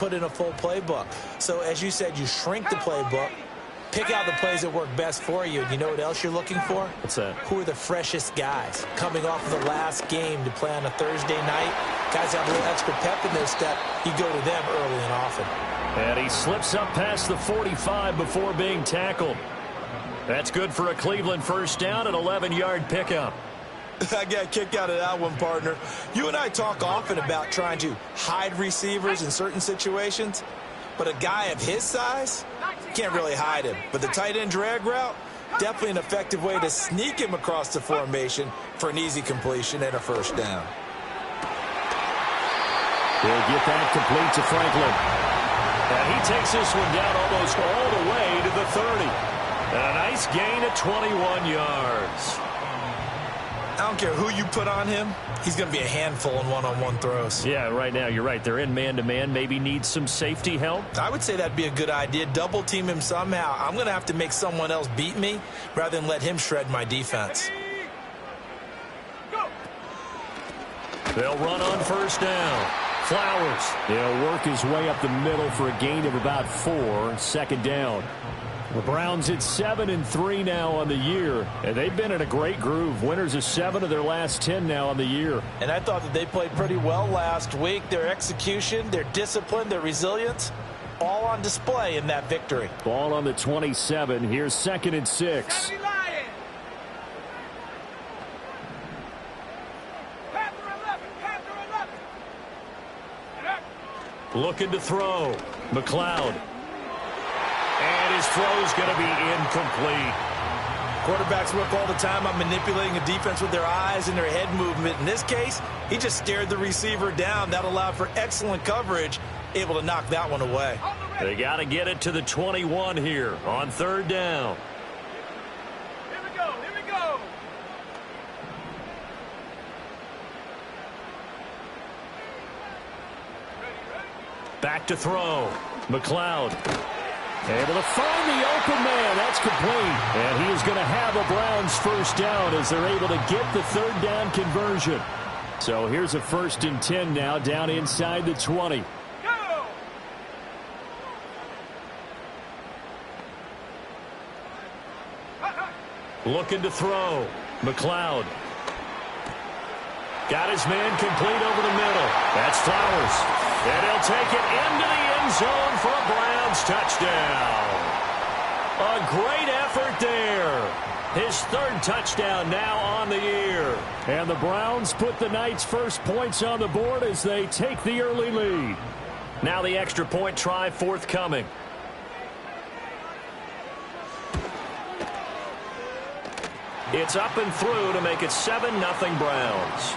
put in a full playbook. So as you said, you shrink the playbook, pick out the plays that work best for you. And you know what else you're looking for? What's that? Who are the freshest guys coming off of the last game to play on a Thursday night? Guys have a little extra pep in their step. You go to them early and often. And he slips up past the 45 before being tackled. That's good for a Cleveland first down, an 11-yard pickup. I got a kick out of that one, partner. You and I talk often about trying to hide receivers in certain situations, but a guy of his size, can't really hide him. But the tight end drag route, definitely an effective way to sneak him across the formation for an easy completion and a first down. He'll get that complete to Franklin. And he takes this one down almost all the way to the 30. And a nice gain of 21 yards. I don't care who you put on him. He's going to be a handful in one-on-one throws. Yeah, right now, you're right. They're in man-to-man. Maybe need some safety help. I would say that'd be a good idea. Double team him somehow. I'm going to have to make someone else beat me rather than let him shred my defense. They'll run on first down. Flowers. He'll work his way up the middle for a gain of about 4. Second down. The Browns at 7-3 now on the year, and they've been in a great groove. Winners of 7 of their last 10 now on the year. And I thought that they played pretty well last week. Their execution, their discipline, their resilience, all on display in that victory. Ball on the 27. Here's 2nd and 6. Looking to throw. McLeod. And his throw's going to be incomplete. Quarterbacks work all the time on manipulating a defense with their eyes and their head movement. In this case, he just stared the receiver down. That allowed for excellent coverage, able to knock that one away. They got to get it to the 21 here on 3rd down. Here we go, here we go. Back to throw. McLeod. Able to find the open man. That's complete. And he is going to have a Browns first down as they're able to get the 3rd down conversion. So here's a 1st and 10 now down inside the 20. Go! Looking to throw. McLeod. Got his man complete over the middle. That's Flowers. And he'll take it into the end zone for a Browns touchdown. A great effort there. His 3rd touchdown now on the year. And the Browns put the Knights' first points on the board as they take the early lead. Now the extra point try forthcoming. It's up and through to make it 7-0 Browns.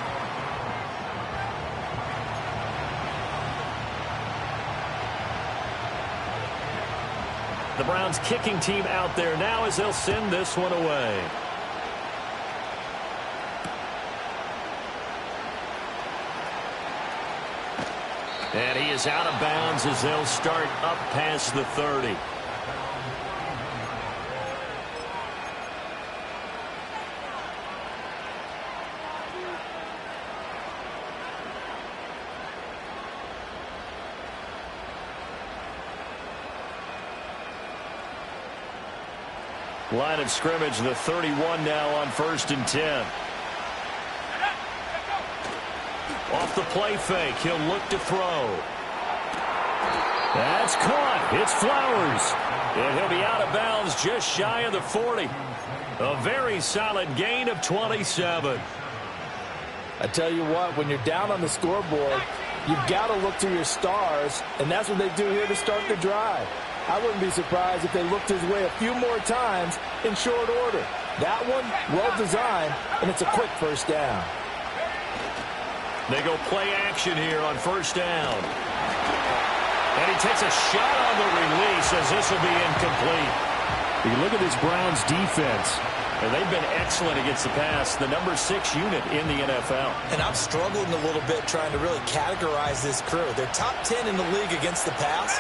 The Browns kicking team out there now as they'll send this one away. And he is out of bounds as they'll start up past the 30. Line of scrimmage, the 31 now on 1st and 10. Off the play fake, he'll look to throw. That's caught. It's Flowers. And he'll be out of bounds just shy of the 40. A very solid gain of 27. I tell you what, when you're down on the scoreboard, you've got to look to your stars, and that's what they do here to start the drive. I wouldn't be surprised if they looked his way a few more times in short order. That one, well designed, and it's a quick first down. They go play action here on first down. And he takes a shot on the release as this will be incomplete. You look at this Browns defense, and they've been excellent against the pass, the number 6 unit in the NFL. And I'm struggling a little bit trying to really categorize this crew. They're top 10 in the league against the pass,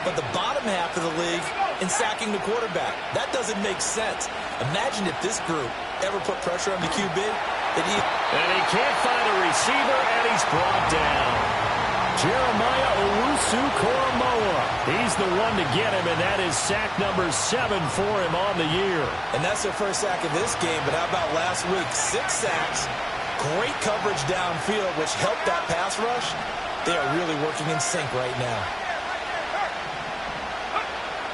but the bottom half of the league in sacking the quarterback. That doesn't make sense. Imagine if this group ever put pressure on the QB. And he can't find a receiver, and he's brought down. Jeremiah Owusu-Koramoah. He's the one to get him, and that is sack number 7 for him on the year. And that's their first sack of this game, but how about last week? 6 sacks, great coverage downfield, which helped that pass rush. They are really working in sync right now.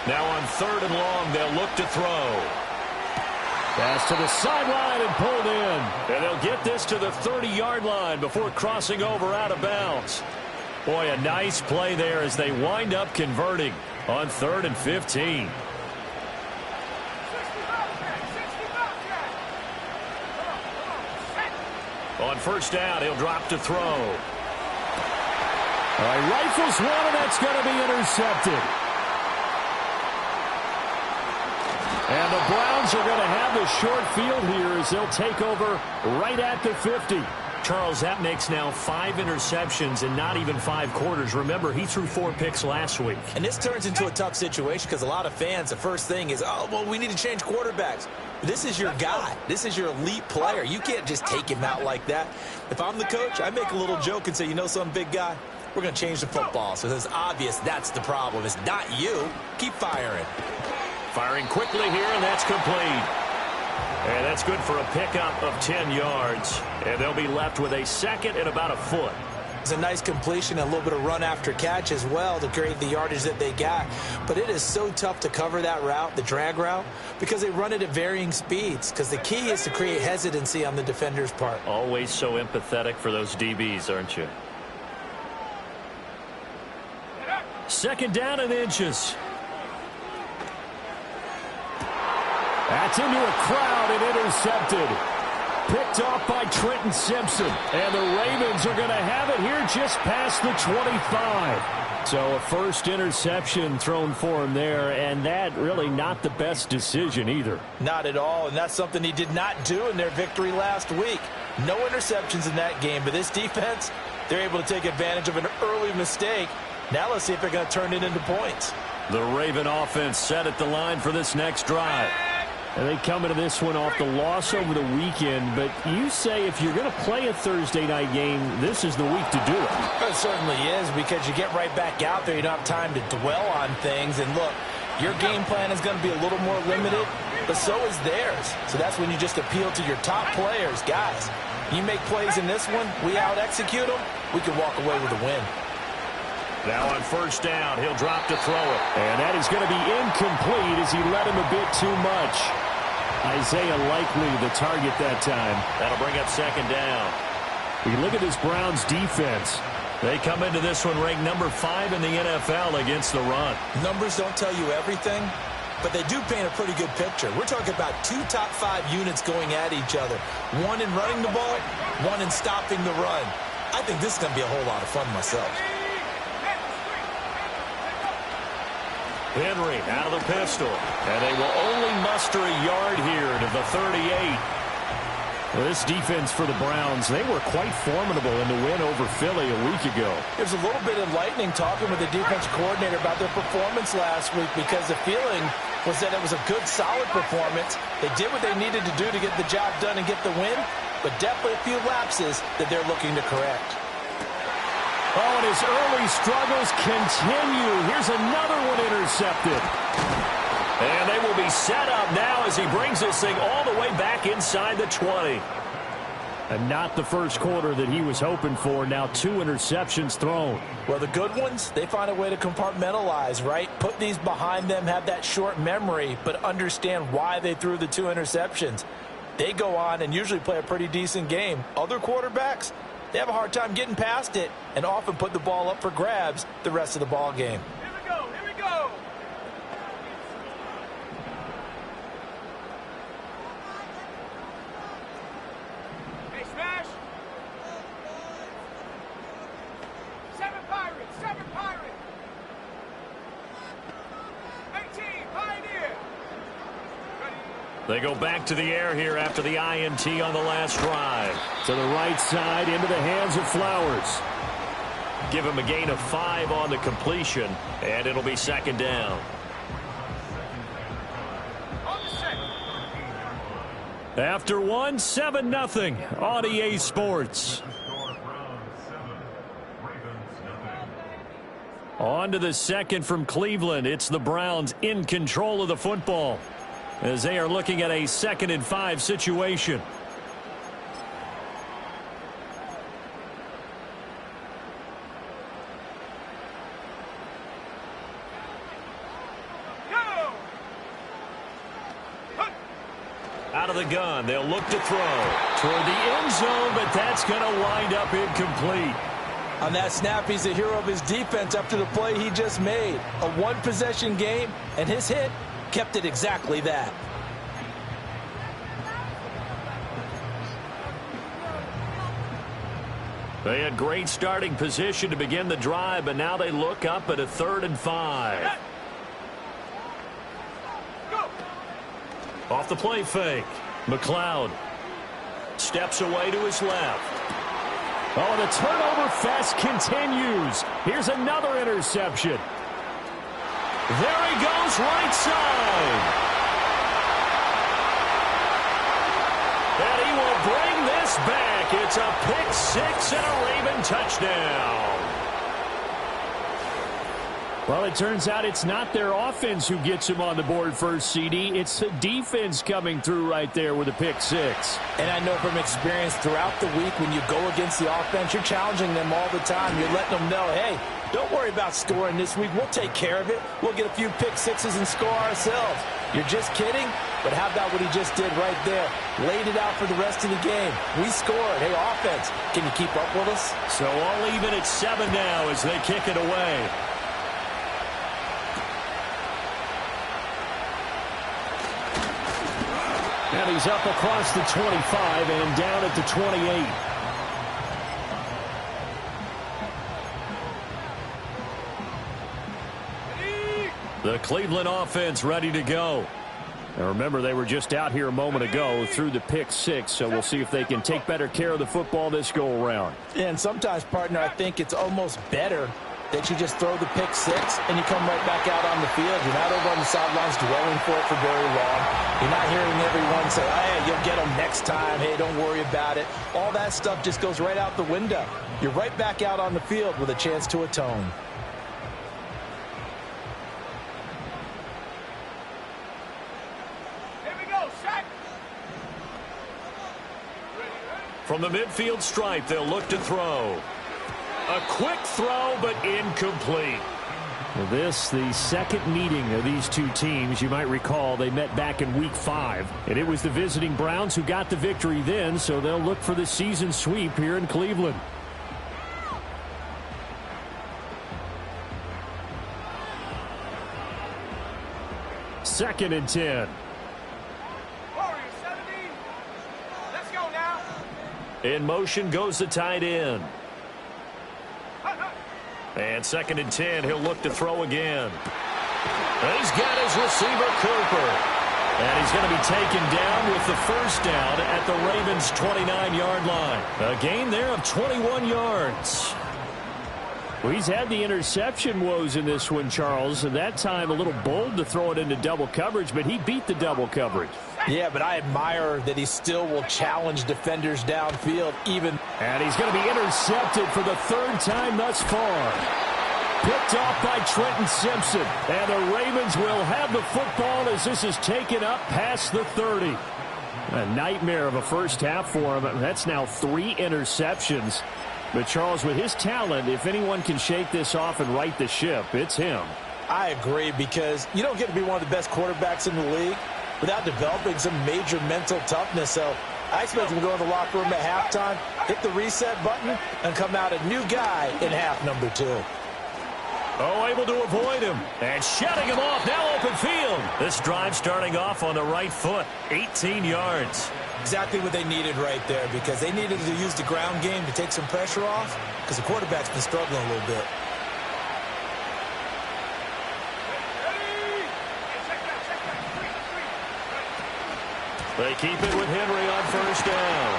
Now on 3rd and long, they'll look to throw. Pass to the sideline and pulled in. And they'll get this to the 30-yard line before crossing over out of bounds. Boy, a nice play there as they wind up converting on 3rd and 15. On 1st down, he'll drop to throw. All right, rifles one, and that's going to be intercepted. And the Browns are going to have the short field here as they'll take over right at the 50. Charles, that makes now 5 interceptions in not even 5 quarters. Remember, he threw 4 picks last week. And this turns into a tough situation because a lot of fans, the first thing is, oh, well, we need to change quarterbacks. This is your guy. This is your elite player. You can't just take him out like that. If I'm the coach, I make a little joke and say, you know some big guy? We're going to change the football. So it's obvious that's the problem. It's not you. Keep firing. Firing quickly here, and that's complete. And that's good for a pickup of 10 yards. And they'll be left with a 2nd and about a foot. It's a nice completion and a little bit of run after catch as well to create the yardage that they got. But it is so tough to cover that route, the drag route, because they run it at varying speeds. Because the key is to create hesitancy on the defender's part. Always so empathetic for those DBs, aren't you? 2nd down and inches. That's into a crowd and intercepted. Picked off by Trenton Simpson. And the Ravens are going to have it here just past the 25. So a first interception thrown for him there, and that really not the best decision either. Not at all, and that's something he did not do in their victory last week. No interceptions in that game, but this defense, they're able to take advantage of an early mistake. Now let's see if they're going to turn it into points. The Raven offense set at the line for this next drive. And they come into this one off the loss over the weekend. But you say if you're going to play a Thursday night game, this is the week to do it. It certainly is, because you get right back out there. You don't have time to dwell on things. And look, your game plan is going to be a little more limited, but so is theirs. So that's when you just appeal to your top players. Guys, you make plays in this one, we out-execute them, we can walk away with a win. Now on 1st down, he'll drop to throw it. And that is going to be incomplete as he led him a bit too much. Isaiah Likely the target that time. That'll bring up 2nd down. We can look at this Browns defense. They come into this one ranked number 5 in the NFL against the run. Numbers don't tell you everything, but they do paint a pretty good picture. We're talking about 2 top 5 units going at each other. One in running the ball, one in stopping the run. I think this is going to be a whole lot of fun myself. Henry out of the pistol. And they will only muster a yard here to the 38. Well, this defense for the Browns, they were quite formidable in the win over Philly a week ago. There's a little bit enlightening talking with the defense coordinator about their performance last week, because the feeling was that it was a good, solid performance. They did what they needed to do to get the job done and get the win, but definitely a few lapses that they're looking to correct. Oh, and his early struggles continue. Here's another one intercepted. And they will be set up now as he brings this thing all the way back inside the 20. And not the first quarter that he was hoping for. Now 2 interceptions thrown. Well, the good ones, they find a way to compartmentalize, right? Put these behind them, have that short memory, but understand why they threw the 2 interceptions. They go on and usually play a pretty decent game. Other quarterbacks, they have a hard time getting past it and often put the ball up for grabs the rest of the ball game. Here we go, here we go. Hey, Smash. 7 Pirates, 7 Pirates. 18, Pioneer. They go back to the air here after the INT on the last drive. To the right side, into the hands of Flowers. Give him a gain of 5 on the completion, and it'll be 2nd down. After one, 7-0 on EA Sports. On to the second from Cleveland. It's the Browns in control of the football as they are looking at a 2nd and 5 situation. Out of the gun, they'll look to throw toward the end zone, but that's going to wind up incomplete. On that snap, he's the hero of his defense after the play he just made. A one-possession game, and his hit kept it exactly that. They had great starting position to begin the drive, but now they look up at a 3rd and 5. Off the play fake, McLeod steps away to his left. Oh, the turnover fest continues. Here's another interception. There he goes, right side. And he will bring this back. It's a pick 6 and a Raven touchdown. Well, it turns out it's not their offense who gets him on the board first, CD. It's the defense coming through right there with a pick 6. And I know from experience throughout the week when you go against the offense, you're challenging them all the time. You're letting them know, hey, don't worry about scoring this week. We'll take care of it. We'll get a few pick 6s and score ourselves. You're just kidding? But how about what he just did right there? Laid it out for the rest of the game. We scored. Hey, offense, can you keep up with us? So all even at 7 now as they kick it away. And he's up across the 25 and down at the 28. The Cleveland offense ready to go. And remember, they were just out here a moment ago through the pick 6, so we'll see if they can take better care of the football this go-around. And sometimes, partner, I think it's almost better that you just throw the pick 6 and you come right back out on the field. You're not over on the sidelines dwelling for it for very long. You're not hearing everyone say, hey, you'll get them next time. Hey, don't worry about it. All that stuff just goes right out the window. You're right back out on the field with a chance to atone. Here we go, set. From the midfield stripe, they'll look to throw. A quick throw, but incomplete. This, the second meeting of these two teams. You might recall they met back in Week 5. And it was the visiting Browns who got the victory then, so they'll look for the season sweep here in Cleveland. Second and 10. Warriors 70. Let's go now. In motion goes the tight end. And 2nd and 10, he'll look to throw again. And he's got his receiver, Cooper. And he's going to be taken down with the first down at the Ravens' 29-yard line. A gain there of 21 yards. Well, he's had the interception woes in this one, Charles, and that time a little bold to throw it into double coverage, but he beat the double coverage. Yeah, but I admire that he still will challenge defenders downfield even. And he's going to be intercepted for the 3rd time thus far. Picked off by Trenton Simpson. And the Ravens will have the football as this is taken up past the 30. A nightmare of a first half for him. That's now 3 interceptions. But, Charles, with his talent, if anyone can shake this off and right the ship, it's him. I agree, because you don't get to be one of the best quarterbacks in the league without developing some major mental toughness. So I expect him to go in the locker room at halftime, hit the reset button, and come out a new guy in half number 2. Oh, able to avoid him. And shutting him off, now open field. This drive starting off on the right foot, 18 yards. Exactly what they needed right there, because they needed to use the ground game to take some pressure off, because the quarterback's been struggling a little bit. They keep it with Henry on first down.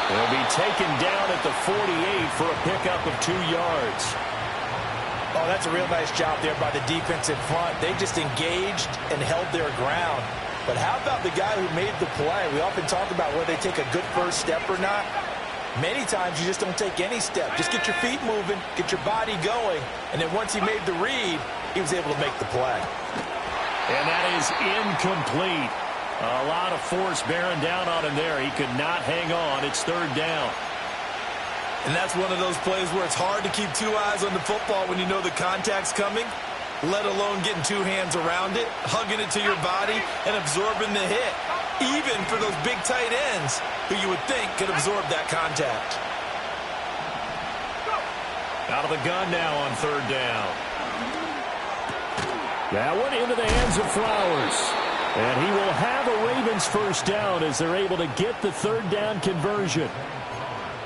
They'll be taken down at the 48 for a pickup of 2 yards. Oh, that's a real nice job there by the defense in front. They just engaged and held their ground. But how about the guy who made the play? We often talk about whether they take a good first step or not. Many times you just don't take any step. Just get your feet moving, get your body going, and then once he made the read, he was able to make the play. And that is incomplete. A lot of force bearing down on him there. He could not hang on. It's third down. And that's one of those plays where it's hard to keep two eyes on the football when you know the contact's coming, let alone getting two hands around it, hugging it to your body, and absorbing the hit, even for those big tight ends who you would think could absorb that contact. Out of the gun now on third down. That one into the hands of Flowers. And he will have a Ravens first down as they're able to get the third down conversion.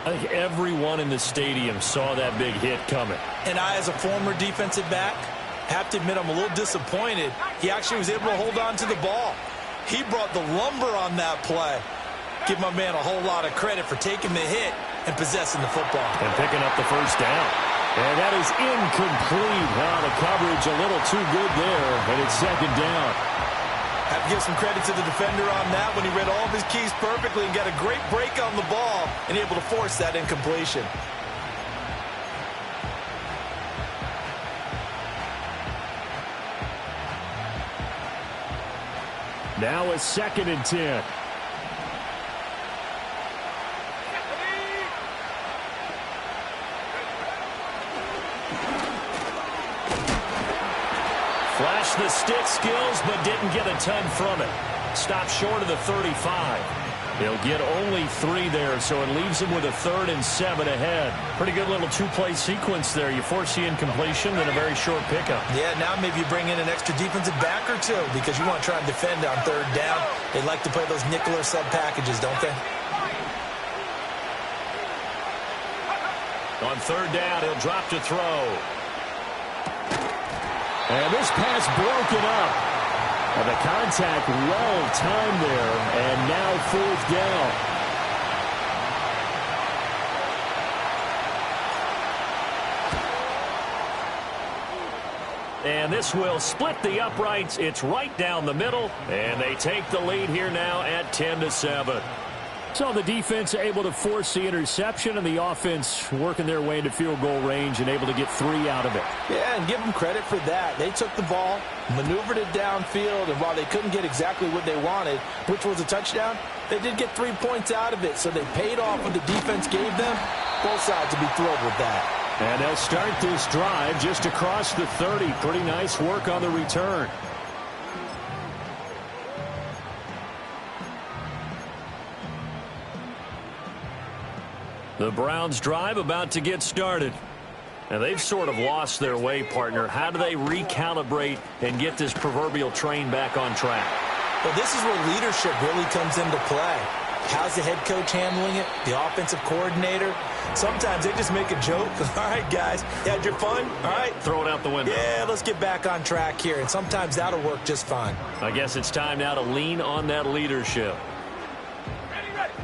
I think everyone in the stadium saw that big hit coming. And I, as a former defensive back, have to admit I'm a little disappointed. He actually was able to hold on to the ball. He brought the lumber on that play. Give my man a whole lot of credit for taking the hit and possessing the football. And picking up the first down. And that is incomplete. The coverage a little too good there, and it's second down. Have to give some credit to the defender on that when he read all of his keys perfectly and got a great break on the ball and able to force that incompletion. Now a 2nd and 10. Flashed the stick skills, but didn't get a ton from it. Stopped short of the 35. They'll get only 3 there, so it leaves them with a 3rd and 7 ahead. Pretty good little two-play sequence there. You force the incompletion, then a very short pickup. Yeah, now maybe you bring in an extra defensive back or two because you want to try and defend on third down. They like to play those nickel or sub packages, don't they? On third down, he'll drop to throw. And this pass broken up. And the contact well timed there. And now 4th down. And this will split the uprights. It's right down the middle. And they take the lead here now at 10-7. So the defense able to force the interception, and the offense working their way into field goal range and able to get 3 out of it. Yeah, and give them credit for that. They took the ball, maneuvered it downfield, and while they couldn't get exactly what they wanted, which was a touchdown, they did get 3 points out of it, so they paid off what the defense gave them. Both sides will be thrilled with that. And they'll start this drive just across the 30. Pretty nice work on the return. The Browns drive about to get started. And they've sort of lost their way, partner. How do they recalibrate and get this proverbial train back on track? Well, this is where leadership really comes into play. How's the head coach handling it? The offensive coordinator? Sometimes they just make a joke. All right, guys, you had your fun? All right. Throw it out the window. Yeah, let's get back on track here. And sometimes that'll work just fine. I guess it's time now to lean on that leadership.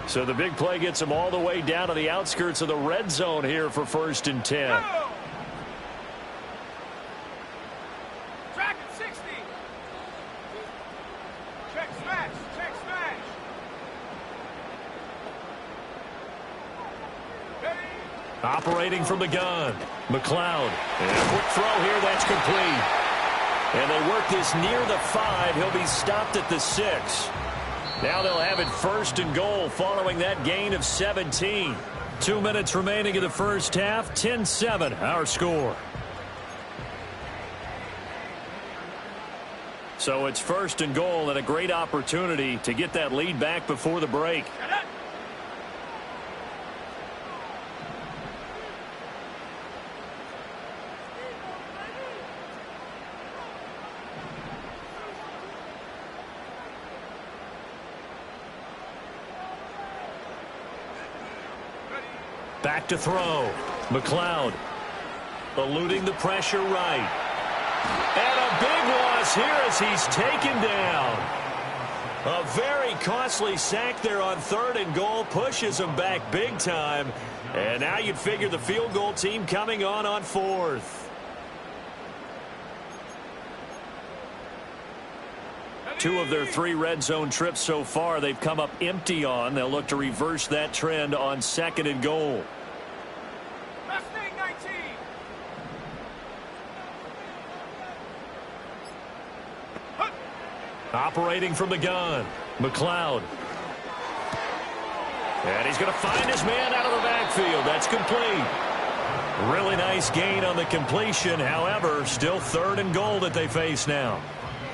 So the big play gets them all the way down to the outskirts of the red zone here for 1st and 10. Track at 60. Check smash. Check smash. Ready? Operating from the gun. McLeod. And a quick throw here. That's complete. And they work this near the 5. He'll be stopped at the 6. Now they'll have it 1st and goal following that gain of 17. 2 minutes remaining in the first half. 10-7 our score. So it's 1st and goal and a great opportunity to get that lead back before the break. Back to throw. McLeod eluding the pressure right. And a big loss here as he's taken down. A very costly sack there on 3rd and goal. Pushes him back big time. And now you'd figure the field goal team coming on 4th. 2 of their 3 red zone trips so far, they've come up empty on. They'll look to reverse that trend on 2nd and goal. Mustang 19. Operating from the gun, McLeod. And he's going to find his man out of the backfield. That's complete. Really nice gain on the completion. However, still 3rd and goal that they face now.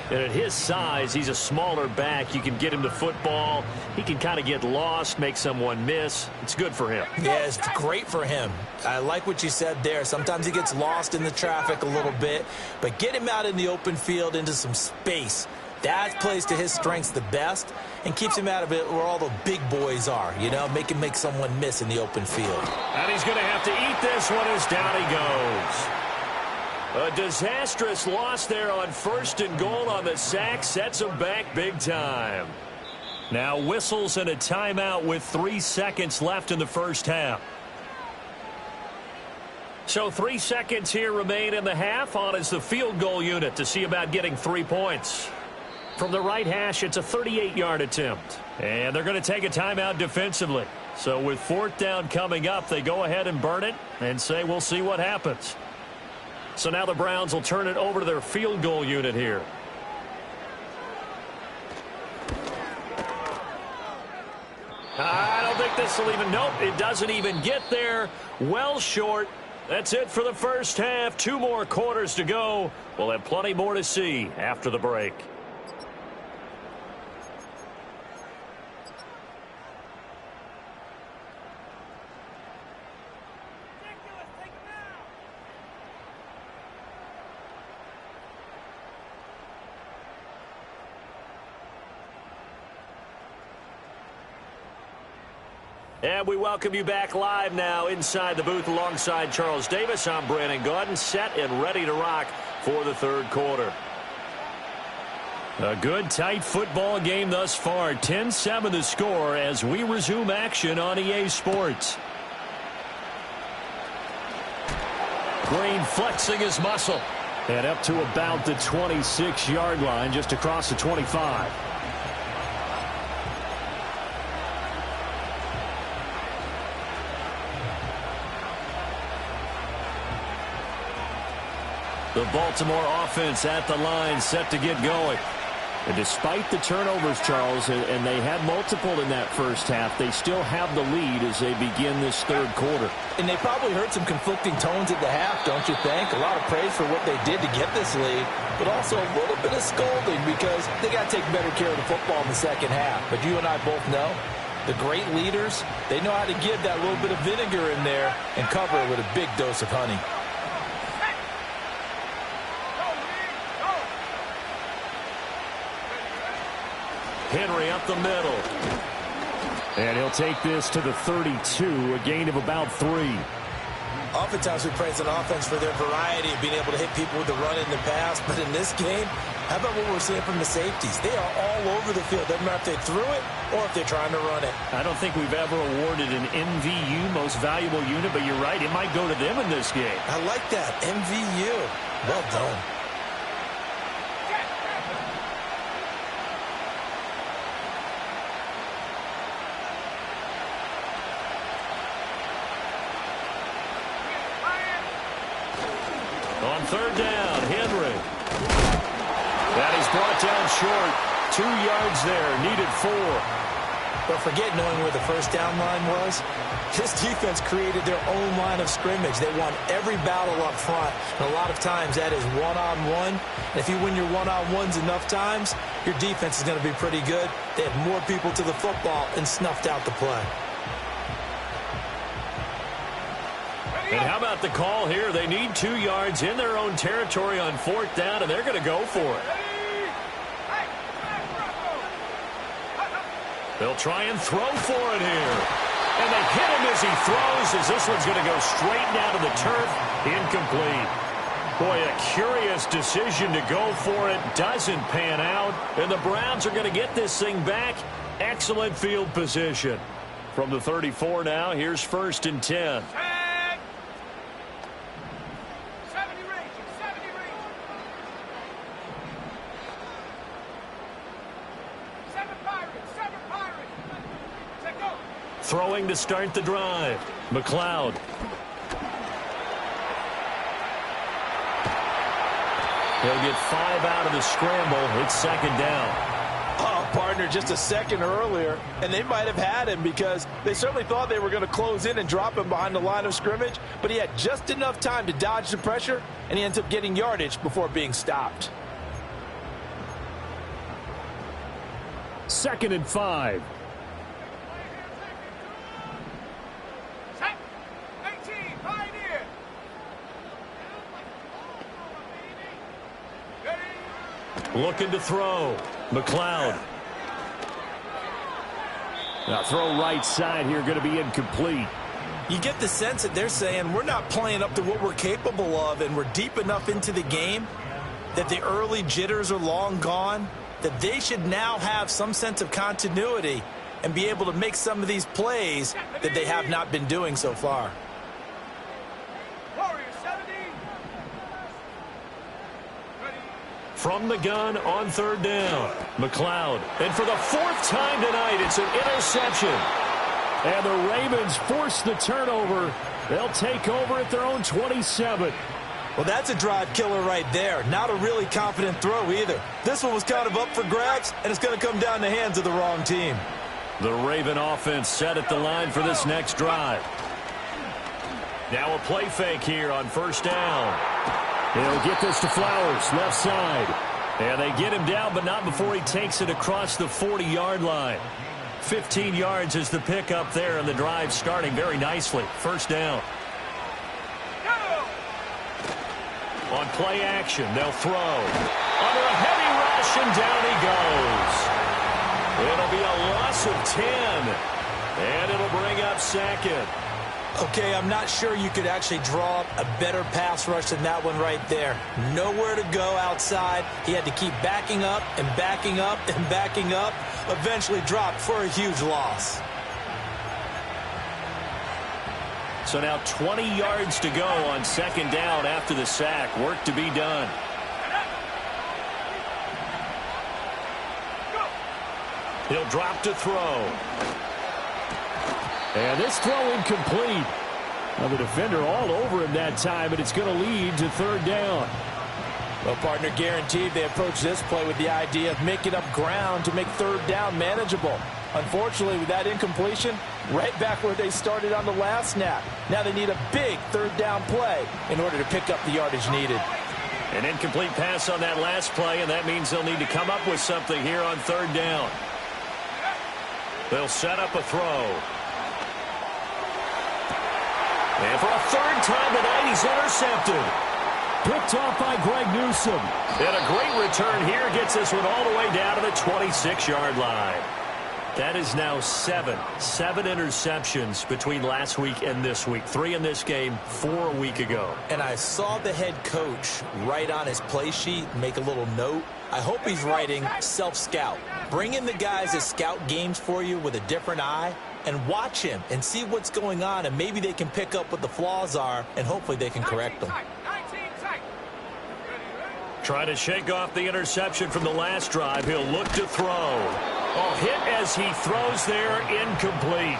And at his size, he's a smaller back. You can get him to football. He can kind of get lost, make someone miss. It's good for him. Yeah, it's great for him. I like what you said there. Sometimes he gets lost in the traffic a little bit, but get him out in the open field into some space. That plays to his strengths the best and keeps him out of it where all the big boys are, you know, make someone miss in the open field. And he's going to have to eat this one as down he goes. A disastrous loss there on 1st and goal on the sack sets him back big time. Now whistles and a timeout with 3 seconds left in the first half. So 3 seconds here remain in the half. On is the field goal unit to see about getting 3 points. From the right hash, it's a 38-yard attempt. And they're going to take a timeout defensively. So with 4th down coming up, they go ahead and burn it and say we'll see what happens. So now the Browns will turn it over to their field goal unit here. I don't think this will even, nope, it doesn't even get there. Well short. That's it for the first half. 2 more quarters to go. We'll have plenty more to see after the break. And we welcome you back live now inside the booth alongside Charles Davis. I'm Brandon Gaudin, set and ready to rock for the 3rd quarter. A good, tight football game thus far. 10-7 the score as we resume action on EA Sports. Green flexing his muscle. And up to about the 26-yard line, just across the 25. The Baltimore offense at the line, set to get going. And despite the turnovers, Charles, and they had multiple in that first half, they still have the lead as they begin this 3rd quarter. And they probably heard some conflicting tones at the half, don't you think? A lot of praise for what they did to get this lead, but also a little bit of scolding because they got to take better care of the football in the second half. But you and I both know the great leaders, they know how to give that little bit of vinegar in there and cover it with a big dose of honey. Henry up the middle. And he'll take this to the 32, a gain of about 3. Oftentimes we praise an offense for their variety of being able to hit people with the run in the pass, but in this game, how about what we're seeing from the safeties? They are all over the field. Doesn't matter if they threw it or if they're trying to run it. I don't think we've ever awarded an MVU, most valuable unit, but you're right, it might go to them in this game. I like that, MVU. Well done. On 3rd down, Henry. That is brought down short. 2 yards there, needed 4. But forget knowing where the first down line was. This defense created their own line of scrimmage. They won every battle up front. And a lot of times that is one-on-one. And if you win your one-on-ones enough times, your defense is going to be pretty good. They had more people to the football and snuffed out the play. And how about the call here? They need 2 yards in their own territory on 4th down, and they're going to go for it. They'll try and throw for it here. And they hit him as he throws, as this one's going to go straight down to the turf. Incomplete. Boy, a curious decision to go for it. Doesn't pan out. And the Browns are going to get this thing back. Excellent field position. From the 34 now, here's 1st and 10. Throwing to start the drive. McLeod. He'll get 5 out of the scramble. It's second down. Oh, partner, just a second earlier, and they might have had him because they certainly thought they were going to close in and drop him behind the line of scrimmage, but he had just enough time to dodge the pressure, and he ends up getting yardage before being stopped. 2nd and 5. Set. 19, Pioneer. Ready. Looking to throw. McLeod. Now throw right side here, going to be incomplete. You get the sense that they're saying we're not playing up to what we're capable of, and we're deep enough into the game that the early jitters are long gone, that they should now have some sense of continuity and be able to make some of these plays that they have not been doing so far. Warrior 70. Ready. From the gun on 3rd down. McLeod. And for the 4th time tonight, it's an interception. And the Ravens force the turnover. They'll take over at their own 27. Well, that's a drive killer right there. Not a really confident throw either. This one was kind of up for grabs, and it's going to come down the hands of the wrong team. The Raven offense set at the line for this next drive. Now a play fake here on 1st down. He'll get this to Flowers, left side. And they get him down, but not before he takes it across the 40-yard line. 15 yards is the pickup there, and the drive starting very nicely. 1st down. On play action, they'll throw. Under a heavy rush, and down he goes. It'll be a loss of 10. And it'll bring up 2nd. Okay, I'm not sure you could actually draw up a better pass rush than that one right there. Nowhere to go outside. He had to keep backing up and backing up and backing up. Eventually dropped for a huge loss. So now 20 yards to go on 2nd down after the sack. Work to be done. He'll drop to throw. And this throw incomplete. Now the defender all over him that time, and it's going to lead to 3rd down. Well, partner, guaranteed they approach this play with the idea of making up ground to make 3rd down manageable. Unfortunately, with that incompletion, right back where they started on the last snap. Now they need a big 3rd down play in order to pick up the yardage needed. An incomplete pass on that last play, and that means they'll need to come up with something here on 3rd down. They'll set up a throw. And for a 3rd time tonight, he's intercepted. Picked off by Greg Newsome. And a great return here gets this one all the way down to the 26-yard line. That is now 7 interceptions between last week and this week. 3 in this game, 4 a week ago. And I saw the head coach write on his play sheet, make a little note. I hope he's writing self-scout. Bring in the guys that scout games for you with a different eye and watch him and see what's going on, and maybe they can pick up what the flaws are, and hopefully they can correct them. 19 tight. Trying to shake off the interception from the last drive. He'll look to throw. Oh, hit as he throws there, incomplete.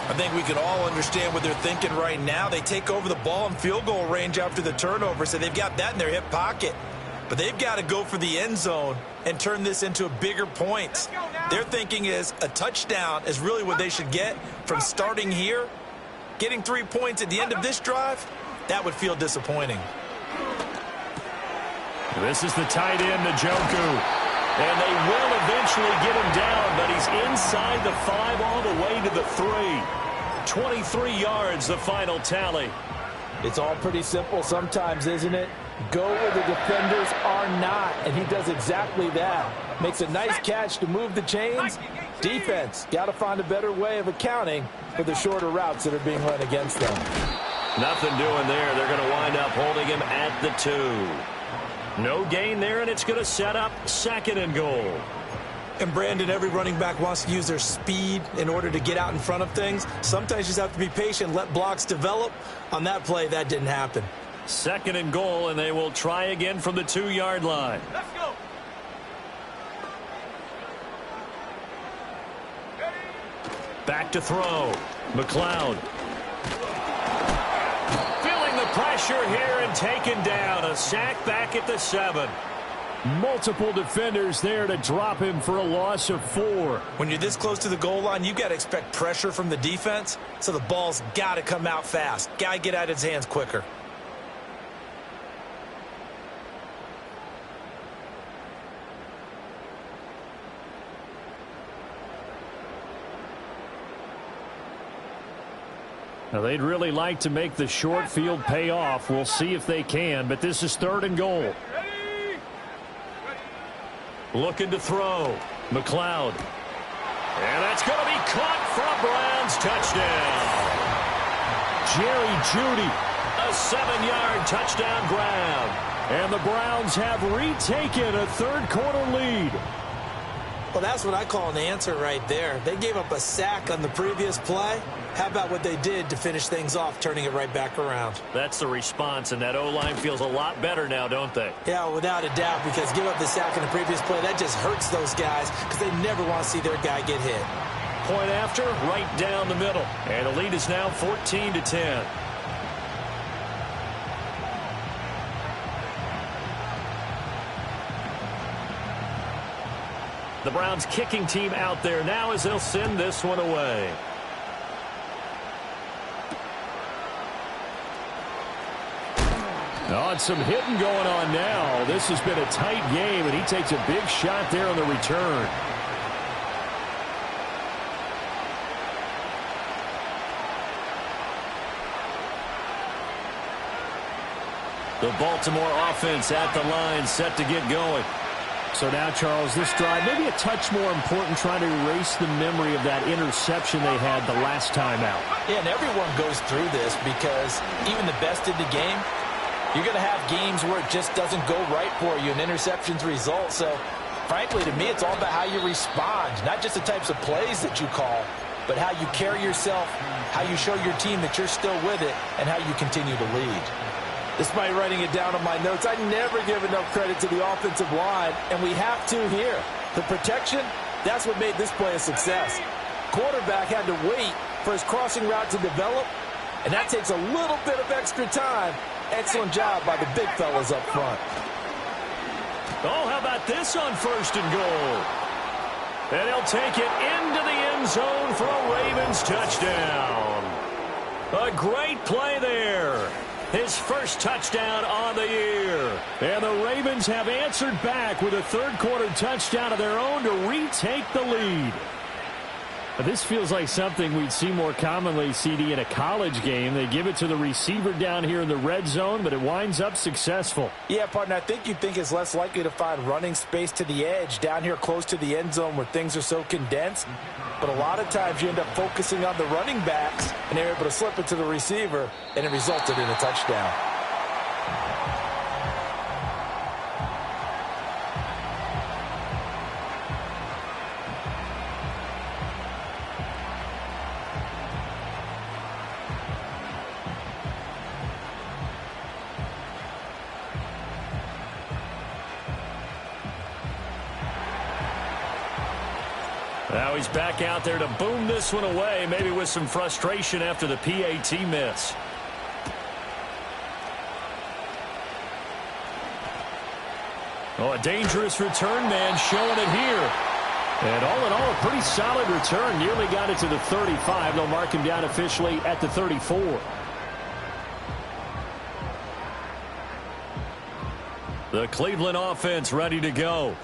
I think we can all understand what they're thinking right now. They take over the ball in field goal range after the turnover, so they've got that in their hip pocket. But they've got to go for the end zone and turn this into a bigger point. Their thinking is a touchdown is really what they should get from starting here. Getting 3 points at the end of this drive, that would feel disappointing. This is the tight end, Njoku. And they will eventually get him down, but he's inside the 5 all the way to the 3. 23 yards, the final tally. It's all pretty simple sometimes, isn't it? Go where the defenders are not, and he does exactly that. Makes a nice catch to move the chains. Defense, got to find a better way of accounting for the shorter routes that are being run against them. Nothing doing there. They're going to wind up holding him at the 2. No gain there, and it's going to set up 2nd and goal. And Brandon, every running back wants to use their speed in order to get out in front of things. Sometimes you just have to be patient, let blocks develop. On that play, that didn't happen. 2nd and goal, and they will try again from the 2-yard line. Let's go. Back to throw. McLeod. Feeling the pressure here and taken down. A sack back at the 7. Multiple defenders there to drop him for a loss of 4. When you're this close to the goal line, you got to expect pressure from the defense, so the ball's got to come out fast. Got to get out of his hands quicker. Now, they'd really like to make the short field pay off. We'll see if they can, but this is 3rd and goal. Looking to throw. McLeod. And that's going to be caught for a Browns touchdown. Jerry Jeudy. A 7-yard touchdown grab. And the Browns have retaken a 3rd quarter lead. Well, that's what I call an answer right there. They gave up a sack on the previous play. How about what they did to finish things off, turning it right back around? That's the response, and that O-line feels a lot better now, don't they? Yeah, without a doubt, because give up the sack on the previous play, that just hurts those guys because they never want to see their guy get hit. Point after, right down the middle. And the lead is now 14-10. The Browns kicking team out there now as they'll send this one away. Oh, and some hitting going on now. This has been a tight game, and he takes a big shot there on the return. The Baltimore offense at the line, set to get going. So now, Charles, this drive maybe a touch more important, trying to erase the memory of that interception they had the last time out. Yeah, and everyone goes through this because even the best in the game, you're going to have games where it just doesn't go right for you and interceptions result. So, frankly, to me, it's all about how you respond, not just the types of plays that you call, but how you carry yourself, how you show your team that you're still with it, and how you continue to lead. Despite writing it down on my notes, I never give enough credit to the offensive line, and we have to here. The protection, that's what made this play a success. Quarterback had to wait for his crossing route to develop, and that takes a little bit of extra time. Excellent job by the big fellas up front. Oh, how about this on 1st and goal? And he'll take it into the end zone for a Ravens touchdown. A great play there. His first touchdown on the year. And the Ravens have answered back with a 3rd quarter touchdown of their own to retake the lead. But this feels like something we'd see more commonly, CD, in a college game. They give it to the receiver down here in the red zone, but it winds up successful. Yeah, partner, I think you'd think it's less likely to find running space to the edge down here close to the end zone where things are so condensed. But a lot of times you end up focusing on the running backs, and they're able to slip it to the receiver, and it resulted in a touchdown. Now he's back out there to boom this one away, maybe with some frustration after the PAT miss. Oh, a dangerous return man showing it here. And all in all, a pretty solid return. Nearly got it to the 35. They'll mark him down officially at the 34. The Cleveland offense ready to go.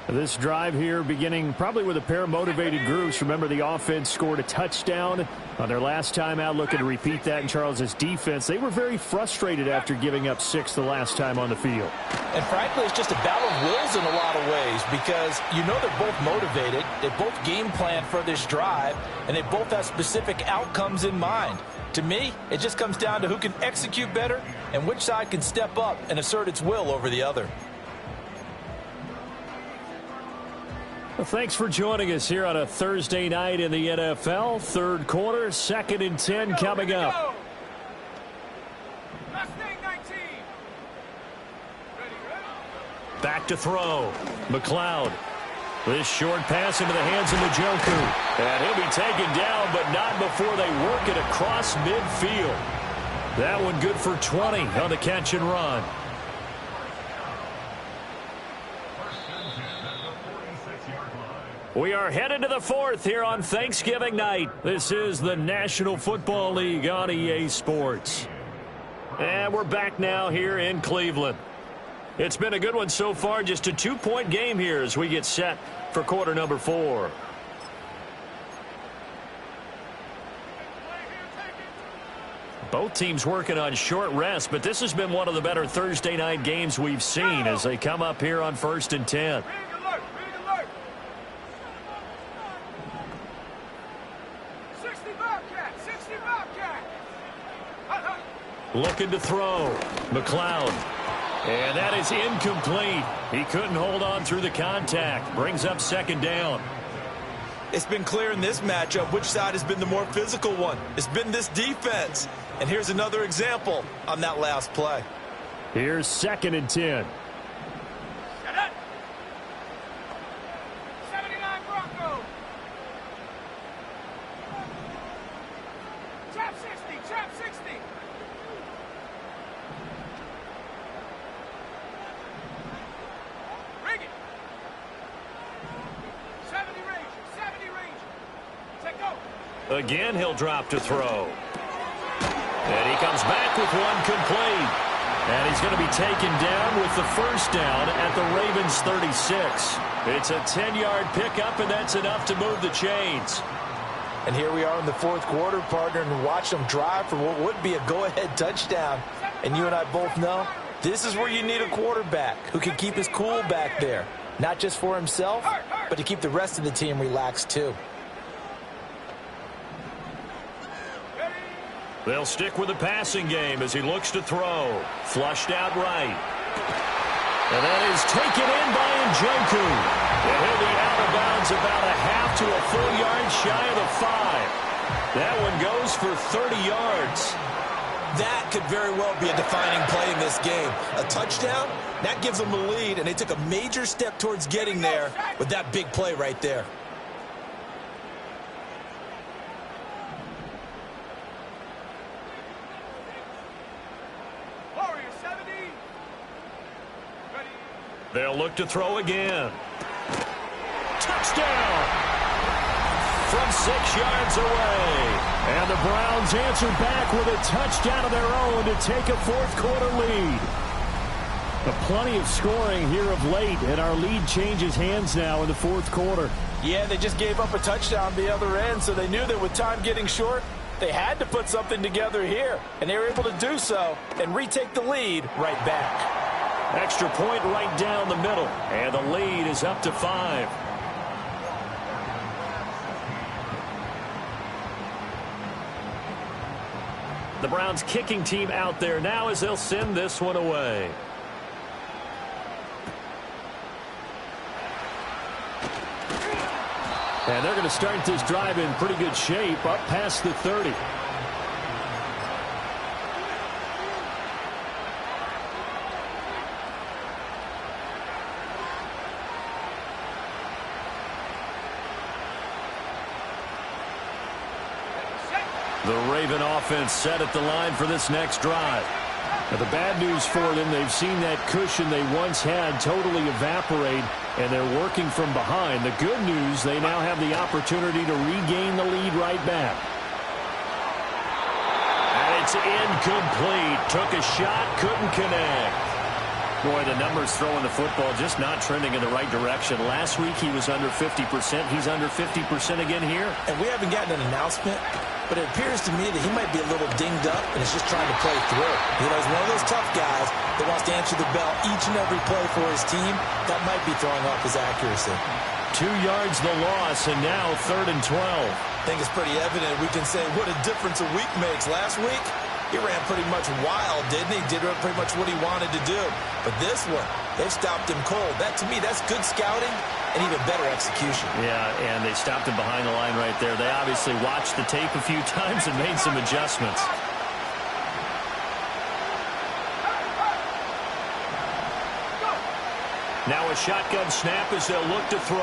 This drive here beginning probably with a pair of motivated groups. Remember, the offense scored a touchdown on their last time out. Looking to repeat that in Charles's defense. They were very frustrated after giving up 6 the last time on the field. And frankly, it's just a battle of wills in a lot of ways because you know they're both motivated. They both game plan for this drive, and they both have specific outcomes in mind. To me, it just comes down to who can execute better and which side can step up and assert its will over the other. Well, thanks for joining us here on a Thursday night in the NFL. 3rd quarter, 2nd and 10 coming up. Back to throw. McLeod. This short pass into the hands of Njoku. And he'll be taken down, but not before they work it across midfield. That one good for 20 on the catch and run. We are headed to the fourth here on Thanksgiving night. This is the National Football League on EA Sports. And we're back now here in Cleveland. It's been a good one so far, just a 2-point game here as we get set for quarter number 4. Both teams working on short rest, but this has been one of the better Thursday night games we've seen as they come up here on 1st and 10. Looking to throw. McLeod. And that is incomplete. He couldn't hold on through the contact. Brings up 2nd down. It's been clear in this matchup which side has been the more physical one. It's been this defense. And here's another example on that last play. Here's 2nd and 10. Again, he'll drop to throw. And he comes back with one complete. And he's going to be taken down with the 1st down at the Ravens 36. It's a 10-yard pickup, and that's enough to move the chains. And here we are in the 4th quarter, partner, and watch them drive for what would be a go-ahead touchdown. And you and I both know this is where you need a quarterback who can keep his cool back there. Not just for himself, but to keep the rest of the team relaxed too. They'll stick with the passing game as he looks to throw. Flushed out right. And that is taken in by Njoku. And he'll be out of bounds about a half to a full yard shy of the 5. That one goes for 30 yards. That could very well be a defining play in this game. A touchdown, that gives them the lead, and they took a major step towards getting there with that big play right there. They'll look to throw again. Touchdown! From 6 yards away. And the Browns answer back with a touchdown of their own to take a 4th quarter lead. Plenty of scoring here of late, and our lead changes hands now in the 4th quarter. Yeah, they just gave up a touchdown on the other end, so they knew that with time getting short, they had to put something together here. And they were able to do so and retake the lead right back. Extra point right down the middle. And the lead is up to 5. The Browns kicking team out there now as they'll send this one away. And they're going to start this drive in pretty good shape up past the 30. The Raven offense set at the line for this next drive. Now, the bad news for them, they've seen that cushion they once had totally evaporate, and they're working from behind. The good news, they now have the opportunity to regain the lead right back. And it's incomplete. Took a shot, couldn't connect. Boy, the numbers throwing the football just not trending in the right direction. Last week he was under 50%. He's under 50% again here. And we haven't gotten an announcement, but it appears to me that he might be a little dinged up and is just trying to play through. You know, he's one of those tough guys that wants to answer the bell each and every play for his team. That might be throwing off his accuracy. 2 yards the loss, and now 3rd and 12. I think it's pretty evident we can say what a difference a week makes. Last week, he ran pretty much wild, didn't he? Did pretty much what he wanted to do. But this one, they've stopped him cold. That, to me, that's good scouting and even better execution. Yeah, and they stopped him behind the line right there. They obviously watched the tape a few times and made some adjustments. Now a shotgun snap as they'll look to throw.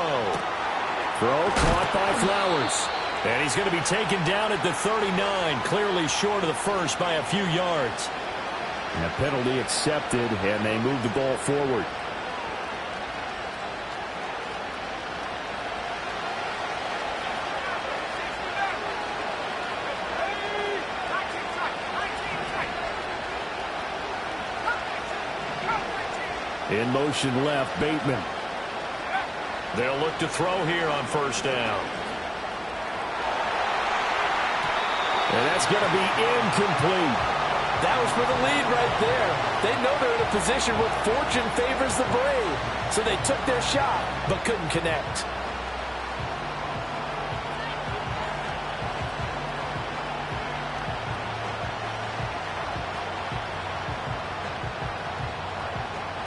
Throw caught by Flowers. And he's going to be taken down at the 39, clearly short of the first by a few yards. And a penalty accepted, and they move the ball forward. In motion left, Bateman. They'll look to throw here on first down. And that's going to be incomplete. That was for the lead right there. They know they're in a position where fortune favors the brave. So they took their shot, but couldn't connect.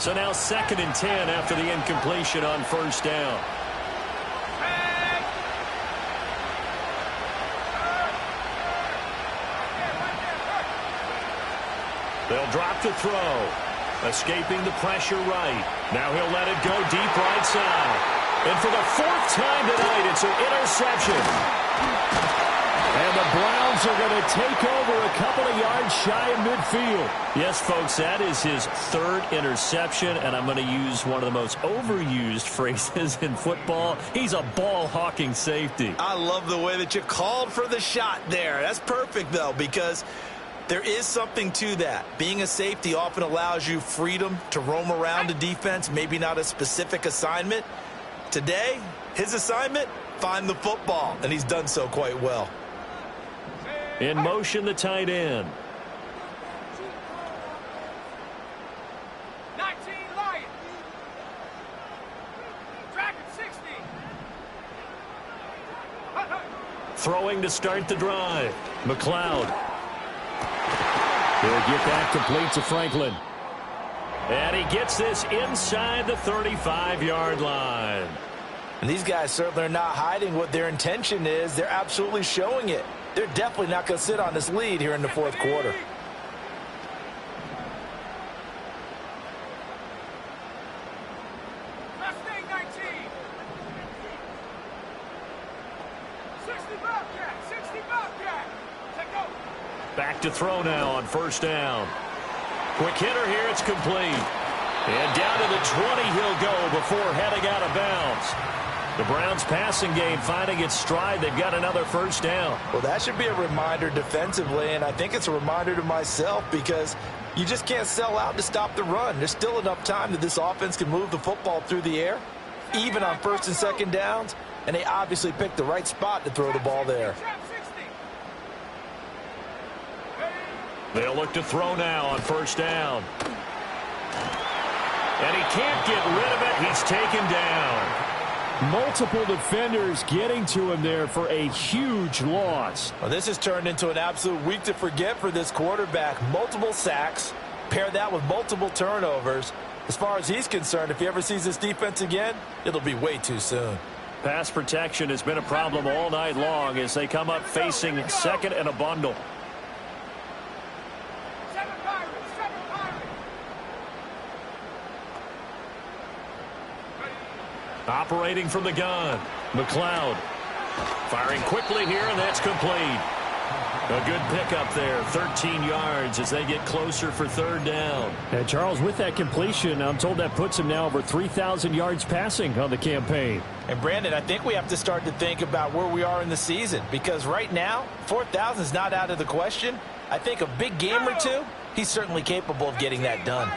So now 2nd and 10 after the incompletion on first down. They'll drop to throw. Escaping the pressure right. Now he'll let it go deep right side. And for the 4th time tonight, it's an interception. And the Browns are going to take over a couple of yards shy of midfield. Yes, folks, that is his 3rd interception, and I'm going to use one of the most overused phrases in football. He's a ball-hawking safety. I love the way that you called for the shot there. That's perfect, though, because there is something to that. Being a safety often allows you freedom to roam around the defense, maybe not a specific assignment. Today, his assignment, find the football, and he's done so quite well. In motion, the tight end. 19 Lions. Dragon 60. Throwing to start the drive. McLeod. They'll get that complete to Franklin. And he gets this inside the 35-yard line. And these guys certainly are not hiding what their intention is. They're absolutely showing it. They're definitely not going to sit on this lead here in the 4th quarter. Mustang 19. 60 Bobcat. 60 Bobcat. Take over. Back to throw now on first down. Quick hitter here. It's complete. And down to the 20 he'll go before heading out of bounds. The Browns passing game finding its stride. They've got another first down. Well, that should be a reminder defensively, and I think it's a reminder to myself because you just can't sell out to stop the run. There's still enough time that this offense can move the football through the air, even on 1st and 2nd downs, and they obviously picked the right spot to throw the ball there. They'll look to throw now on first down. And he can't get rid of it. He's taken down. Multiple defenders getting to him there for a huge loss. Well, this has turned into an absolute week to forget for this quarterback. Multiple sacks, pair that with multiple turnovers. As far as he's concerned, if he ever sees this defense again, it'll be way too soon. Pass protection has been a problem all night long as they come up facing 2nd and a bundle. 7 Pirates. 7 Pirates. Operating from the gun. McLeod firing quickly here, and that's complete. A good pickup there, 13 yards as they get closer for 3rd down. And Charles, with that completion, I'm told that puts him now over 3,000 yards passing on the campaign. And Brandon, I think we have to start to think about where we are in the season because right now, 4,000 is not out of the question. I think a big game or two, he's certainly capable of getting that done.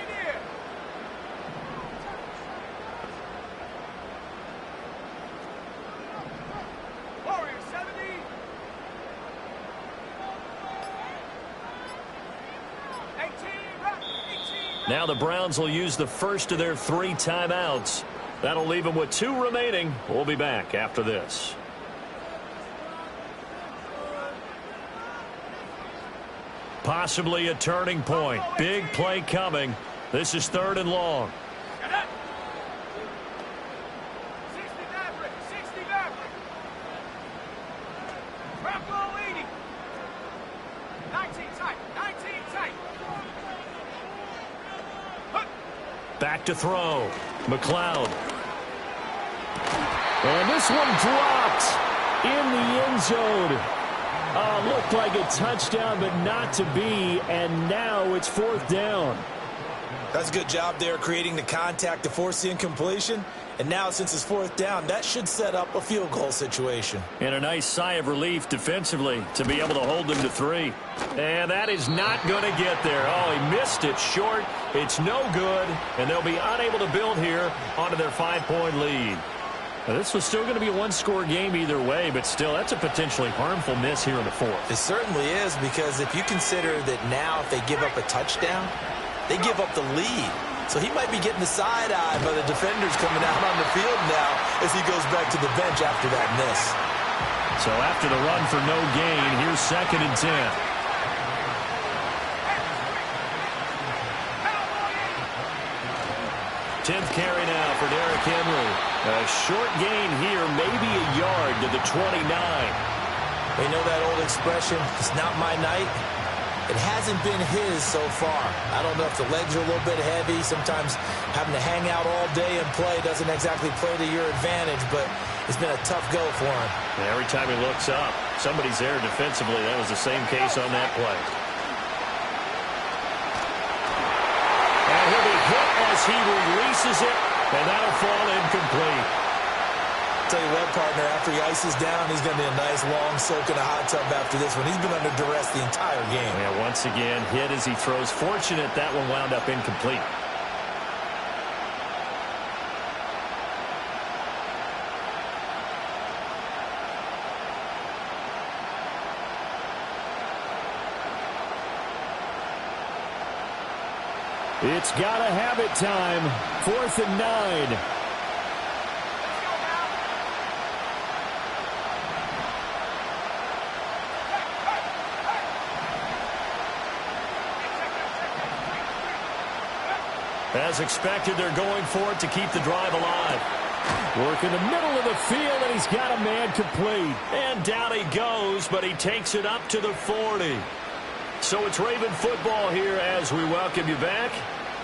Now the Browns will use the first of their 3 timeouts. That'll leave them with 2 remaining. We'll be back after this. Possibly a turning point. Big play coming. This is 3rd and long. 60 Maverick. 60 Maverick. Bronco 80. 19 tight. 19 tight. Back to throw. McLeod. And this one dropped in the end zone. Looked like a touchdown, but not to be. And now it's 4th down. That's a good job there creating the contact to force the incompletion. And now, since it's 4th down, that should set up a field goal situation. And a nice sigh of relief defensively to be able to hold them to 3. And that is not going to get there. Oh, he missed it short. It's no good. And they'll be unable to build here onto their 5-point lead. Now, this was still going to be a one-score game either way, but still, that's a potentially harmful miss here in the 4th. It certainly is, because if you consider that now if they give up a touchdown, they give up the lead. So he might be getting the side-eye by the defenders coming out on the field now as he goes back to the bench after that miss. So after the run for no gain, here's 2nd and 10. 10th carry now for Derrick Henry. A short gain here, maybe a yard to the 29. We know that old expression, it's not my night. It hasn't been his so far. I don't know if the legs are a little bit heavy. Sometimes having to hang out all day and play doesn't exactly play to your advantage, but it's been a tough go for him. And every time he looks up, somebody's there defensively. That was the same case on that play. And he'll be hit as he releases it, and that'll fall incomplete. Tell you what, partner, after he ices down, he's going to be a nice long soak in a hot tub after this one. He's been under duress the entire game. Yeah, once again, hit as he throws. Fortunate that one wound up incomplete. It's got to have it time. 4th and 9. As expected, they're going for it to keep the drive alive. Work in the middle of the field, and he's got a man complete. And down he goes, but he takes it up to the 40. So it's Raven football here as we welcome you back.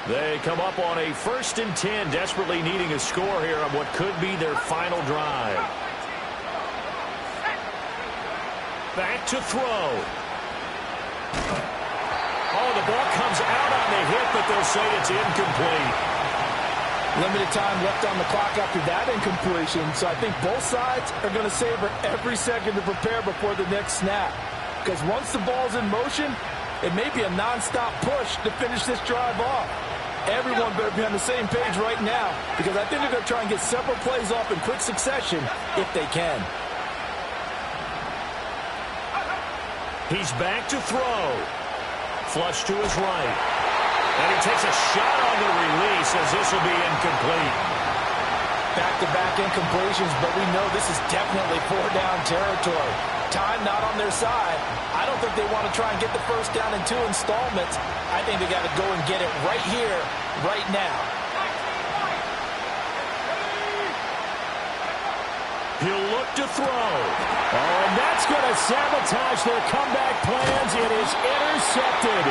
They come up on a 1st and 10, desperately needing a score here on what could be their final drive. Back to throw. Oh, the ball comes out on the hit, but they'll say it's incomplete. Limited time left on the clock after that incompletion, so I think both sides are going to savor every second to prepare before the next snap. Because once the ball's in motion, it may be a nonstop push to finish this drive off. Everyone better be on the same page right now, because I think they're going to try and get several plays off in quick succession if they can. He's back to throw. Flush to his right. And he takes a shot on the release as this will be incomplete. Back-to-back incompletions, but we know this is definitely 4-down territory. Time not on their side. I don't think they want to try and get the 1st down in 2 installments. I think they got to go and get it right here, right now. He'll look to throw. Oh, and that's going to sabotage their comeback plans. It is intercepted.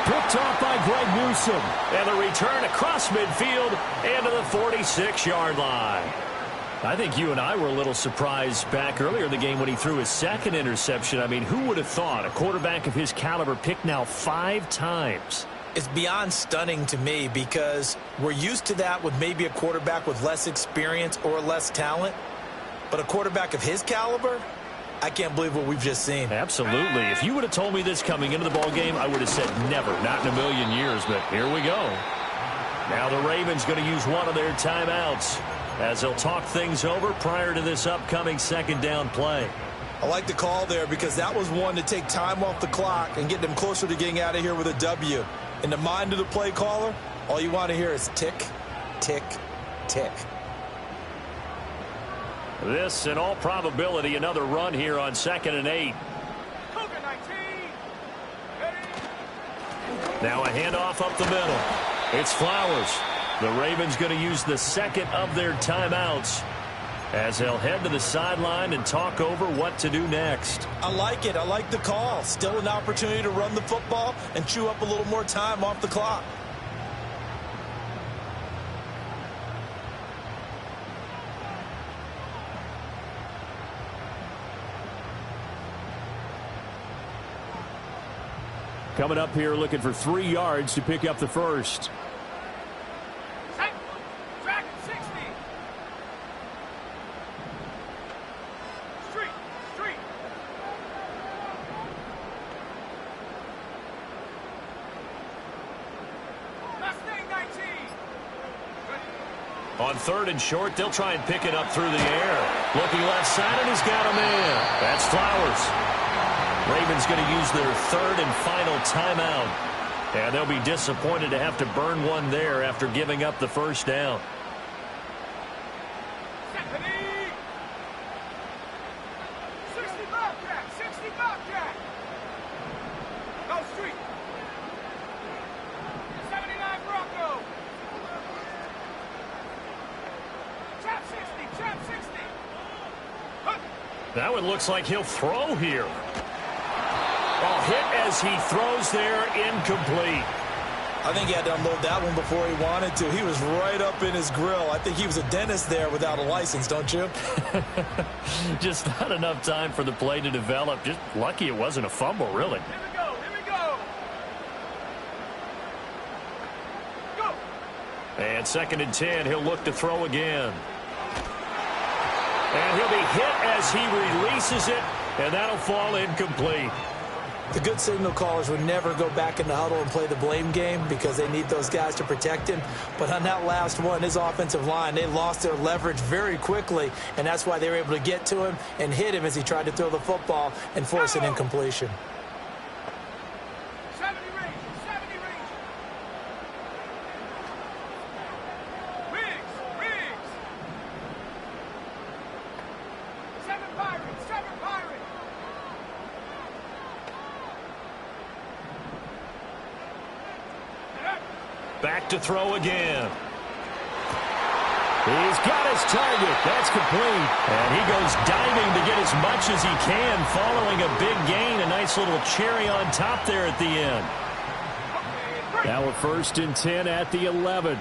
Picked off by Greg Newsome. And the return across midfield and to the 46-yard line. I think you and I were a little surprised back earlier in the game when he threw his 2nd interception. I mean, who would have thought a quarterback of his caliber picked now 5 times? It's beyond stunning to me, because we're used to that with maybe a quarterback with less experience or less talent. But a quarterback of his caliber, I can't believe what we've just seen. Absolutely. If you would have told me this coming into the ball game, I would have said never, not in a million years. But here we go. Now the Ravens going to use one of their timeouts as they'll talk things over prior to this upcoming 2nd down play. I like the call there, because that was one to take time off the clock and get them closer to getting out of here with a W. In the mind of the play caller, all you want to hear is tick, tick, tick. This, in all probability, another run here on 2nd and 8. Now a handoff up the middle. It's Flowers. The Ravens going to use the 2nd of their timeouts as they'll head to the sideline and talk over what to do next. I like it. I like the call. Still an opportunity to run the football and chew up a little more time off the clock. Coming up here looking for 3 yards to pick up the first. Set. Track 60. Street. Mustang 19. On 3rd and short, they'll try and pick it up through the air. Looking left side, and he's got a man. That's Flowers. Ravens going to use their 3rd and final timeout. And they'll be disappointed to have to burn one there after giving up the first down. Stephanie. 60 Bobcat. 60 Bobcat. Go street. 79 Bronco. Trap 60. Hook. That one looks like he'll throw here. Oh, hit as he throws there, incomplete. I think he had to unload that one before he wanted to. He was right up in his grill. I think he was a dentist there without a license, don't you? Just not enough time for the play to develop. Just lucky it wasn't a fumble, really. Here we go. Go. And 2nd and 10, he'll look to throw again. And he'll be hit as he releases it, and that'll fall incomplete. The good signal callers would never go back in the huddle and play the blame game because they need those guys to protect him. But on that last one, his offensive line, they lost their leverage very quickly, and that's why they were able to get to him and hit him as he tried to throw the football and force an incompletion. 70 range. Riggs. 7 Pirates. Back to throw again. He's got his target. That's complete. And he goes diving to get as much as he can, following a big gain. A nice little cherry on top there at the end. Now a 1st and 10 at the 11.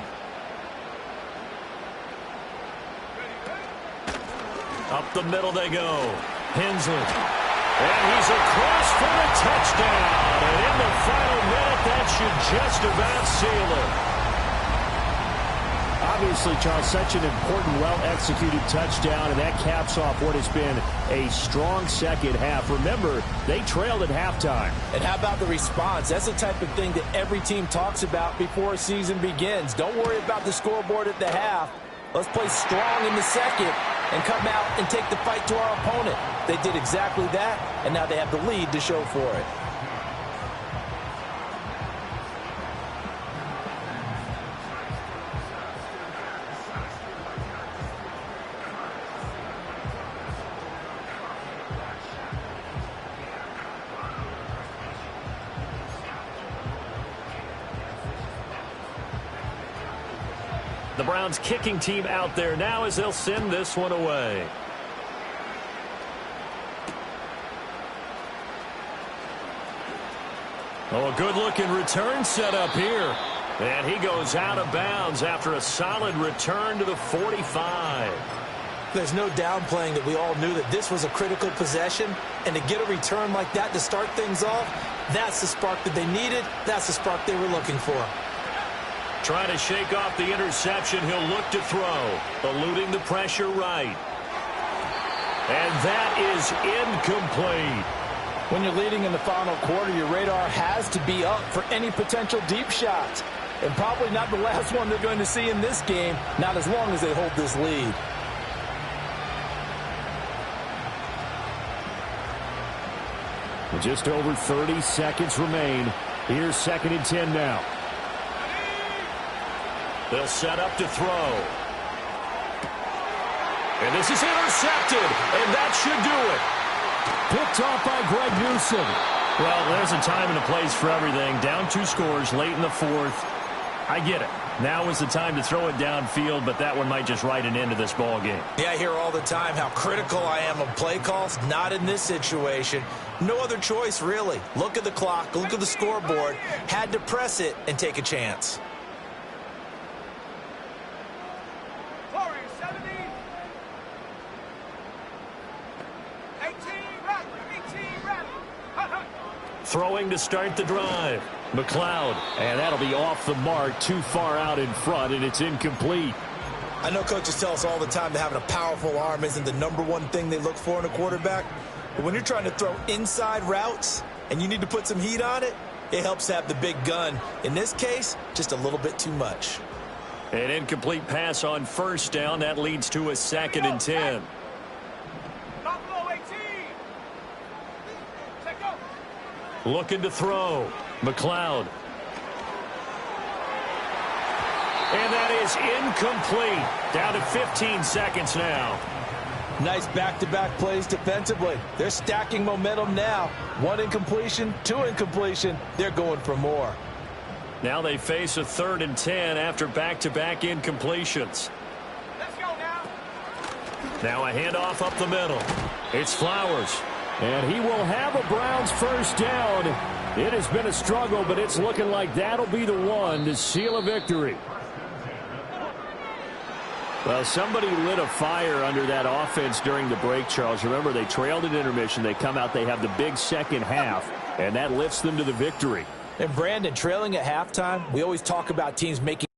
Up the middle they go. Hensley. And he's across for a touchdown. And in the final minute, that should just about seal it. Obviously, Charles, such an important, well-executed touchdown, and that caps off what has been a strong second half. Remember, they trailed at halftime. And how about the response? That's the type of thing that every team talks about before a season begins. Don't worry about the scoreboard at the half. Let's play strong in the second and come out and take the fight to our opponent. They did exactly that, and now they have the lead to show for it. The Browns kicking team out there now as they'll send this one away. Oh, a good-looking return set up here. And he goes out of bounds after a solid return to the 45. There's no downplaying that we all knew that this was a critical possession, and to get a return like that to start things off, that's the spark that they needed. That's the spark they were looking for. Trying to shake off the interception, he'll look to throw, eluding the pressure right. And that is incomplete. When you're leading in the final quarter, your radar has to be up for any potential deep shots. And probably not the last one they're going to see in this game, not as long as they hold this lead. With just over 30 seconds remain. Here's 2nd and 10 now. They'll set up to throw. And this is intercepted, and that should do it. Picked off by Greg Newsom. Well, there's a time and a place for everything. Down 2 scores late in the 4th. I get it. Now is the time to throw it downfield, but that one might just write an end to this ball game. Yeah, I hear all the time how critical I am of play calls. Not in this situation. No other choice, really. Look at the clock, look at the scoreboard. Had to press it and take a chance. Warriors 70. 18 rattling. Hut, hut. Throwing to start the drive. McLeod. And that'll be off the mark, too far out in front, and it's incomplete. I know coaches tell us all the time that having a powerful arm isn't the #1 thing they look for in a quarterback. But when you're trying to throw inside routes and you need to put some heat on it, it helps to have the big gun. In this case, just a little bit too much. An incomplete pass on first down. That leads to a 2nd and 10. Buffalo 18. Set, go. Looking to throw. McLeod. And that is incomplete. Down to 15 seconds now. Nice back-to-back plays defensively. They're stacking momentum now. 1 incompletion, 2 incompletion. They're going for more. Now they face a 3rd and 10 after back-to-back incompletions. Let's go now. Now a handoff up the middle. It's Flowers. And he will have a Browns first down. It has been a struggle, but it's looking like that'll be the one to seal a victory. Well, somebody lit a fire under that offense during the break, Charles. Remember, they trailed at intermission. They come out, they have the big second half, and that lifts them to the victory. And Brandon, trailing at halftime, we always talk about teams making